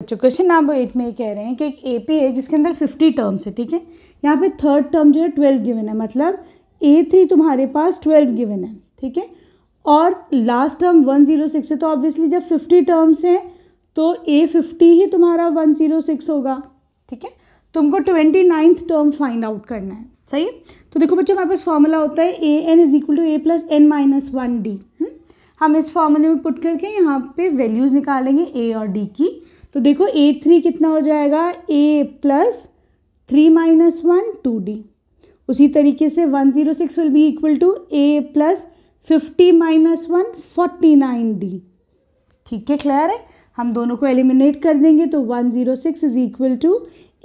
बच्चों question number 8 में ये कह रहे हैं कि एक एपी है जिसके अंदर 50 टर्म्स है, ठीक है। यहाँ पे थर्ड टर्म जो है 12 गिवन है, मतलब A3 तुम्हारे पास 12 गिवन है, ठीक है। और लास्ट टर्म 106 है, तो ऑब्वियसली जब 50 टर्म्स हैं तो A50 ही तुम्हारा 106 होगा, ठीक है। तुमको 29th टर्म फाइंड आउट करना है, सही है। तो देखो बच्चों, हमारे पास फॉर्मूला होता है AN = A + n - 1D। हम इस फॉर्मूले में पुट करके यहाँ पे वैल्यूज़ निकालेंगे A और D की। तो देखो A3 कितना हो जाएगा, A + 3 - 1 2D। उसी तरीके से 106 will be equal to A + 50 - 1 49D। ठीक है, क्लियर है। हम दोनों को एलिमिनेट कर देंगे तो 106 is equal to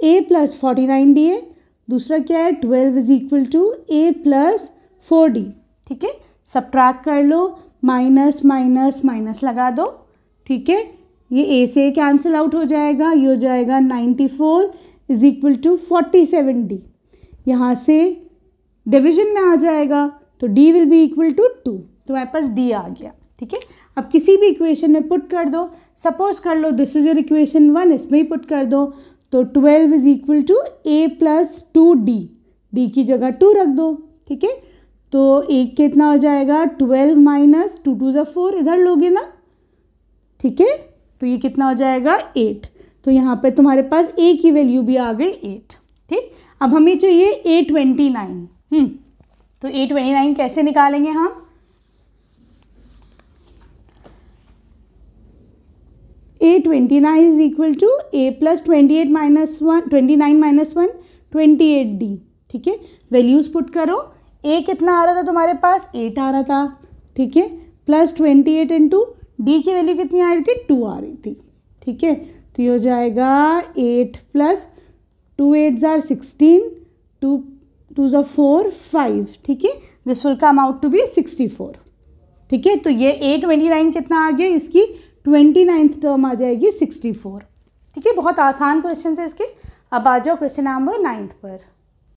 A + 49D है। दूसरा क्या है, 12 is equal to A + 4D। ठीक है, सब्ट्रैक्ट कर लो, माइनस माइनस माइनस लगा दो, ठीक है। ये A से कैंसिल आउट हो जाएगा, ये हो जाएगा 94 इज इक्वल टू 47D। यहाँ से डिविजन में आ जाएगा तो D will be equal to 2, तो हमारे पास D आ गया, ठीक है। अब किसी भी इक्वेशन में पुट कर दो, सपोज कर लो दिस इज योर इक्वेशन 1, इसमें ही पुट कर दो तो 12 is equal to A + 2D। D की जगह 2 रख दो, ठीक है। तो एक कितना हो जाएगा, 12 - 2 2 = 4, इधर लोगे ना, ठीक है। तो ये कितना हो जाएगा, 8। तो यहाँ पे तुम्हारे पास A की वैल्यू भी आ गई 8, ठीक। अब हमें चाहिए A29। तो A29 कैसे निकालेंगे हम, A29 is equal to A + 29 - 1 28D। ठीक है, वैल्यूज पुट करो। A कितना आ रहा था तुम्हारे पास, 8 आ रहा था, ठीक है, प्लस 28 इंटू D की वैल्यू कितनी आ रही थी, 2 आ रही थी, ठीक है। तो ये हो जाएगा 8 + 2 8 = 16, 2 2 = 4 5, ठीक है। This will come out to be 64, ठीक है। तो ये A29 कितना आ गया, इसकी 29th टर्म आ जाएगी 64, ठीक है। बहुत आसान क्वेश्चन है इसके। अब आ जाओ क्वेश्चन नंबर 9 पर।